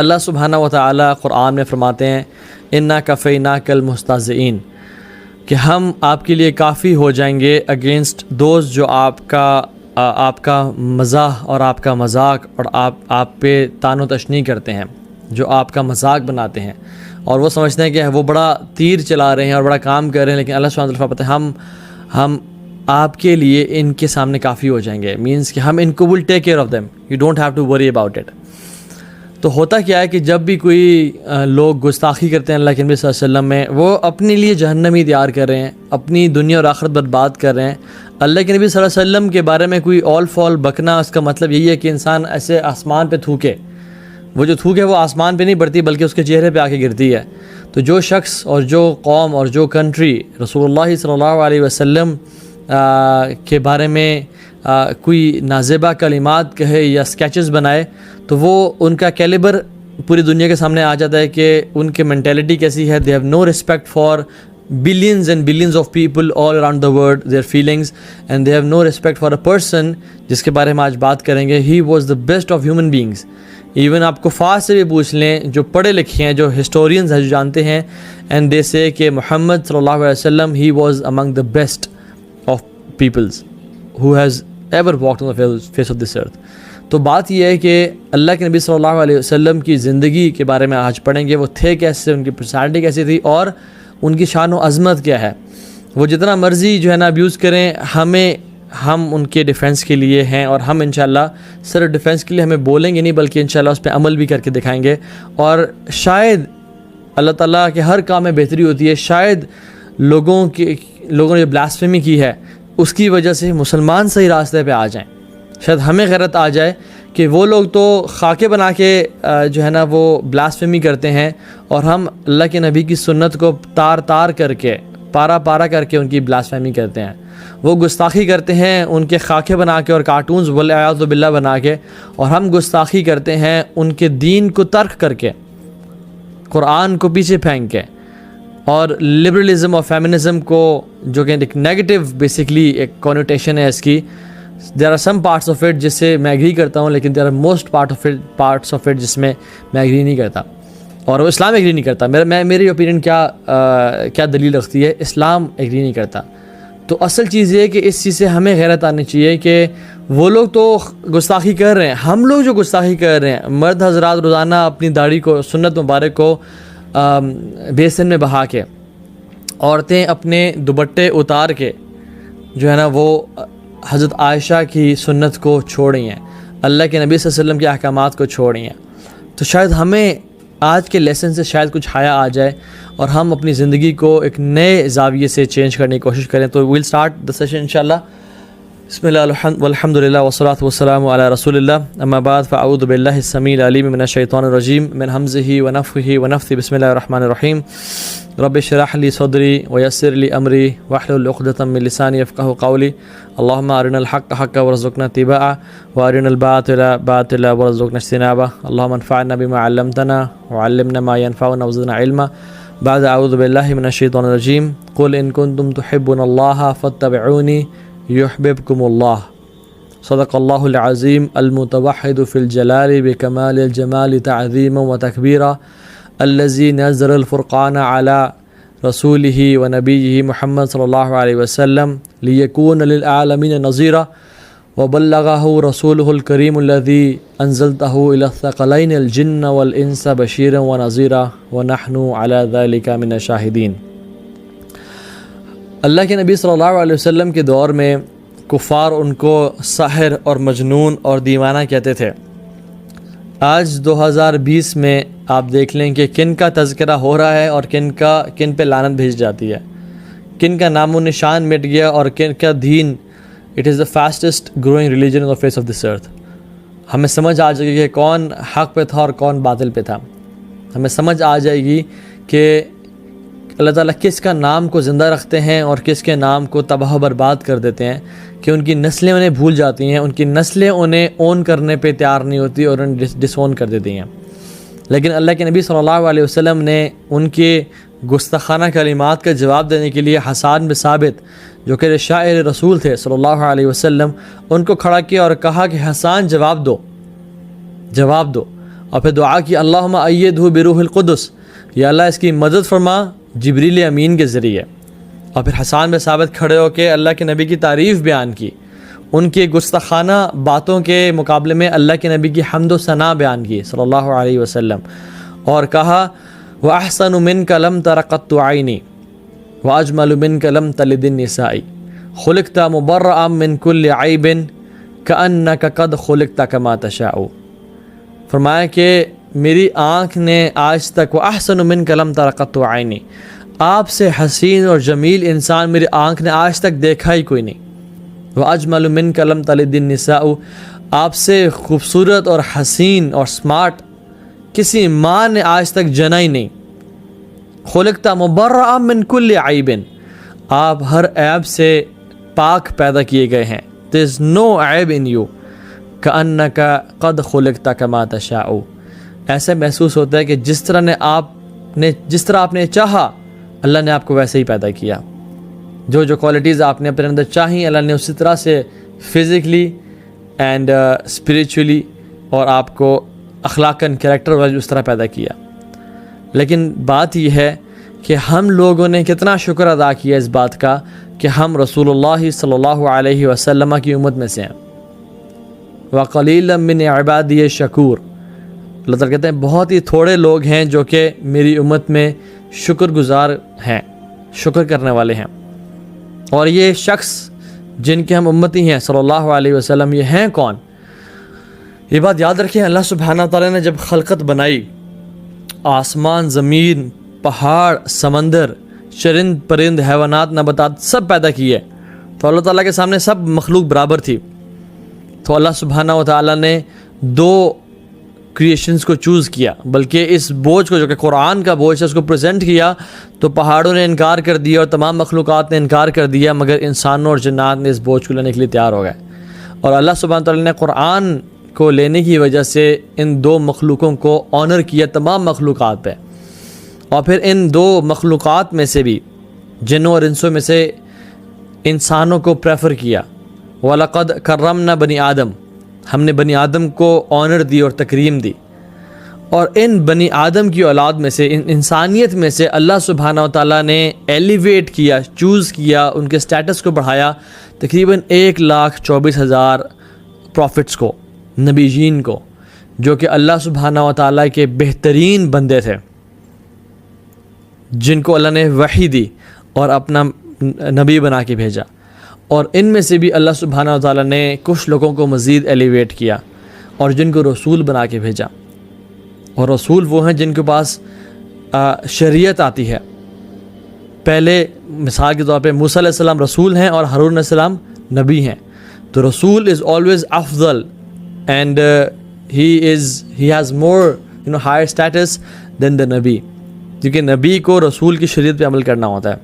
अल्लाह सुब्हानहू व तआला क़ुरान में फरमाते हैं इन्ना कफ़ैनाकल मुस्तहज़िईन, कि हम आपके लिए काफ़ी हो जाएंगे अगेंस्ट दोस्त जो आपका मज़ाह और आपका मजाक और आप पे तानो तशनी करते हैं, जो आपका मजाक बनाते हैं और वो समझते हैं कि वो बड़ा तीर चला रहे हैं और बड़ा काम कर रहे हैं, लेकिन अल्लाह सुब्हानहू व तआला फरमाते हैं हम आपके लिए इनके सामने काफ़ी हो जाएंगे। मीन्स कि हम इनको will take care of them, you don't have to worry about it. तो होता क्या है कि जब भी कोई लोग गुस्ताखी करते हैं अल्लाह के नबी सल्लल्लाहु अलैहि वसल्लम में, वो अपने लिए जहन्नम ही तैयार कर रहे हैं, अपनी दुनिया और आखिरत बर्बाद कर रहे हैं। अल्लाह के नबी सल्लल्लाहु अलैहि वसल्लम के बारे में कोई ऑल फॉल बकना, उसका मतलब यही है कि इंसान ऐसे आसमान पे थूके, वो जो थूक है वो आसमान पे नहीं बढ़ती बल्कि उसके चेहरे पे आके गिरती है। तो जो शख्स और जो कौम और जो कंट्री रसूलुल्लाह सल्लल्लाहु अलैहि वसल्लम के बारे में कोई नाज़ेबा कलिमात कहे या स्केचेस बनाए, तो वो उनका कैलिबर पूरी दुनिया के सामने आ जाता है कि उनकी मेंटालिटी कैसी है। They have no respect for billions and billions of people all around the world, their feelings, and they have no respect for a person जिसके बारे में आज बात करेंगे। He was the best of human beings. Even आप कुफ़ार से भी पूछ लें जो पढ़े लिखे हैं, जो हिस्टोरियंस हैं, जो जानते हैं, एंड दे से कि मोहम्मद सल्लल्लाहु अलैहि वसल्लम he was among the best of peoples who has ever walked on the face of this earth. तो बात यह है कि अल्लाह के नबी सल्लल्लाहु अलैहि वसल्लम की ज़िंदगी के बारे में आज पढ़ेंगे। वो थे कैसे, उनकी पर्सनैलिटी कैसी थी और उनकी शान व अज़मत क्या है। वो जितना मर्ज़ी जो है ना अब्यूज़ करें, हम उनके डिफ़ेंस के लिए हैं और हम इंशाअल्लाह सिर्फ डिफ़ेंस के लिए हमें बोलेंगे नहीं बल्कि इंशाअल्लाह उस पर अमल भी करके दिखाएंगे। और शायद अल्लाह ताला के हर काम में बेहतरी होती है। शायद लोगों ने जो ब्लास्फेमी की है उसकी वजह से मुसलमान सही रास्ते पे आ जाएं। शायद हमें गैरत आ जाए कि वो लोग तो खाके बना के जो है ना वो ब्लास्फेमी करते हैं और हम अल्लाह के नबी की सुन्नत को तार तार करके, पारा पारा करके उनकी ब्लास्फेमी करते हैं। वो गुस्ताखी करते हैं उनके खाके बना के और कार्टून्स वल्इयाज़ु बिल्लाह बना के, और हम गुस्ताखी करते हैं उनके दीन को तर्क करके, कुरान को पीछे फेंक के, और लिबरलिज़म और फेमिनिज़म को, जो कि एक नेगेटिव बेसिकली एक कॉनोटेशन है इसकी। There are some parts of it जिससे मैं एग्री करता हूँ, लेकिन there are most parts of it जिसमें मैं एग्री नहीं करता और वो इस्लाम एग्री नहीं करता। मेरी ओपिनियन क्या दलील रखती है, इस्लाम एग्री नहीं करता। तो असल चीज़ ये है कि इस चीज़ से हमें गैरत आनी चाहिए कि वो लोग तो गुस्ताखी कर रहे हैं, हम लोग जो गुस्ताखी कर रहे हैं, मर्द हजरात रोज़ाना अपनी दाढ़ी को, सुन्नत मुबारक को बेसन में बहा के, औरतें अपने दुपट्टे उतार के जो है ना वो हज़रत आयशा की सुन्नत को छोड़ रही हैं, अल्लाह के नबी सल्लल्लाहु अलैहि वसल्लम के अहकामात को छोड़ रही हैं। तो शायद हमें आज के लेसन से शायद कुछ हाया आ जाए और हम अपनी ज़िंदगी को एक नए ज़ाविये से चेंज करने की कोशिश करें। तो विल स्टार्ट द सेशन इंशाअल्लाह। बिस्मिल्लाह वल्हम्दुलिल्लाह वस्सलातु वस्सलामु अला रसूलिल्लाह, अम्मा बाद फ़अऊज़ु बिल्लाहि स्समीइल अलीम मिनश शैतानिर रजीम मिन हम्ज़िहि व नफ़्ख़िहि व नफ़्थि। बिस्मिल्लाहिर रहमानिर रहीम। रब्बि इश्रह ली सदरी व यस्सिर ली अमरी वहलुल उक़दतम मिन लिसानी यफ़क़हू क़ौली। अल्लाहुम्मा अरिनल हक़्क़ हक़्क़न वरज़ुक़ना इत्तिबाअह व अरिनल बातिला बातिला वरज़ुक़ना इज्तिनाबह। अल्लाहुम्मा अन्फ़अना बिमा अल्लमतना व अल्लिमना मा यनफ़अुना व ज़िदना इल्मा। बाद अऊज़ु बिल्लाहि मिनश शैतानिर रजीम। क़ुल इन कुन्तुम तुहिब्बुनल्लाह फ़त्तबिऊनी युहब्बिबकुमुल्लाह। सदक़ल्लाहुल अज़ीम अल मुतवह्हिदु फ़िल जलाली बिकमालिल जमाली तअज़ीमन व तकबीरा। अल्लज़ी नज़्ज़लल फ़ुरक़ाना अला रसूलिही व नबिय्यिही मुहम्मद सल्लल्लाहु अलैहि वसल्लम लियकून लिल आलमीन नज़ीरा व बल्लगहु रसूलुहुल करीमुल्लज़ी अंज़लतहु इलस्सक़लैनिल जिन्न वल इंस बशीरन व नज़ीरा व नहनु अला ज़ालिका मिनश शाहिदीन। अल्लाह के नबी सल्लल्लाहु अलैहि वसल्लम के दौर में कुफ़ार उनको साहिर और मजनून और दीवाना कहते थे। आज 2020 में आप देख लें कि किन का तज़किरा हो रहा है और किन पे लानत भेज जाती है, किन का नामो निशान मिट गया और किन का दीन, it is the fastest growing religion on the face of this अर्थ। हमें समझ आ जाएगी कि कौन हक़ पे था और कौन बातिल पे था। हमें समझ आ जाएगी कि अल्लाह ताला किसका नाम को ज़िंदा रखते हैं और किसके नाम को तबाह बर्बाद कर देते हैं, कि उनकी नस्लें उन्हें भूल जाती हैं, उनकी नस्लें उन्हें ओन करने पे तैयार नहीं होती और उन्हें डिसओन कर देती हैं। लेकिन अल्लाह के नबी सल्लल्लाहु अलैहि वसल्लम ने उनके गुस्ताखाना कलिमात का जवाब देने के लिए हसन बिन साबित, जो कि शायर रसूल थे सल्लल्लाहु अलैहि वसल्लम, उनको खड़ा किया और कहा कि हसन जवाब दो। और फिर दुआ की अल्लाहुम्मा अय्यिदहु बिरूहिल कुदस, या अल्लाह इसकी मदद फरमा जिब्रील अमीन के ज़रिए। और फिर हसन बिन साबित खड़े होकर अल्लाह के नबी की तारीफ़ बयान की, उनकी गुस्ताखाना बातों के मुकाबले में अल्लाह के नबी की हम्द व सना बयान की सल्लल्लाहु अलैहि वसल्लम, और कहा व अहसनु मिनका लम तरा क़त्तु ऐनी व अजमलु मिनका लम तलिदिन निसाई खुलिक़ता मुबर्रअम मिन कुल्लि ऐबिन कअन्नका क़द खुलिक़ता कमा तशाउ। फरमाया कि मेरी आँख ने आज तक व अहसनु मिनका लम तरा क़त्तु ऐनी, आपसे हसीन और जमील इंसान मेरी आँख ने आज तक देखा ही कोई नहीं। व अजमलु मिनका लम तलिदिन निसाउ, आपसे खूबसूरत और हसीन और स्मार्ट किसी माँ ने आज तक जना ही नहीं। खुलिक़ता मुबर्रअम मिन कुल्लि ऐबिन, आप हर ऐब से पाक पैदा किए गए हैं। देयर इज़ नो ऐब इन यू कअन्नका क़द खुलिक़ता कमा तशाउ। ऐसा महसूस होता है कि जिस तरह आपने चाहा अल्लाह ने आपको वैसे ही पैदा किया। जो जो क्वालिटीज़ आपने अपने अंदर चाही अल्लाह ने उसी तरह से फिज़िकली एंड स्पिरिचुअली और आपको अखलाकन कैरेक्टर वाइज उस तरह पैदा किया। लेकिन बात यह है कि हम लोगों ने कितना शुक्र अदा किया इस बात का कि हम रसूलुल्लाह सल्लल्लाहु अलैहि वसल्लम की उम्मत में से हैं। व क़लीलन मिन इबादी शकूर, अल्लाह ताला कहते हैं बहुत ही थोड़े लोग हैं जो कि मेरी उम्मत में शुक्रगुजार हैं, शुक्र करने वाले हैं। और ये शख्स जिनके हम उम्मती हैं सल्लल्लाहु अलैहि वसल्लम, ये हैं कौन? ये बात याद रखें, अल्लाह सुब्हानहू व तआला ने जब खलकत बनाई, आसमान, ज़मीन, पहाड़, समंदर, चरिंद परिंद, हैवानात, नबातात सब पैदा किए, तो अल्लाह ताला के सामने सब मखलूक बराबर थी। तो अल्लाह सुब्हानहू व तआला ने दो क्रिएशंस को चूज़ किया, बल्कि इस बोझ को जो कि कुरान का बोझ है उसको प्रेजेंट किया, तो पहाड़ों ने इनकार कर दिया और तमाम मखलूक़ात ने इनकार कर दिया, मगर इंसानों और जन्नात ने इस बोझ को लेने के लिए तैयार हो गए। और अल्लाह सुब्हानहू व तआला ने कुरान को लेने की वजह से इन दो मखलूक़ों को ऑनर किया तमाम मखलूक़ात पे। और फिर इन दो मखलूक़ात में से भी जिन्नों और इंसों में से इंसानों को प्रेफर किया। वलक़द कर्रमना बनी आदम, हमने बनी आदम को ऑनर दी और तकरीम दी। और इन बनी आदम की औलाद में से, इन इंसानियत में से अल्लाह सुब्हानहू व तआला ने एलिवेट किया, चूज़ किया, उनके स्टेटस को बढ़ाया तकरीबन 1,24,000 प्रॉफिट्स को, नबीजीन को, जो कि अल्लाह सुब्हानहू व तआला के बेहतरीन बंदे थे, जिनको अल्लाह ने वही दी और अपना नबी बना के भेजा। और इनमें से भी अल्लाह सुब्हानहू व तआला ने कुछ लोगों को मज़ीद एलिवेट किया और जिनको रसूल बना के भेजा। और रसूल वो हैं जिनके पास शरीयत आती है। पहले मिसाल के तौर पे मूसा अलैहिस्सलाम रसूल हैं और हारून अलैहिस्सलाम नबी हैं। तो रसूल इज़ ऑलवेज़ अफजल and he has more higher status than the नबी, क्योंकि नबी को रसूल की शरीयत पे अमल करना होता है।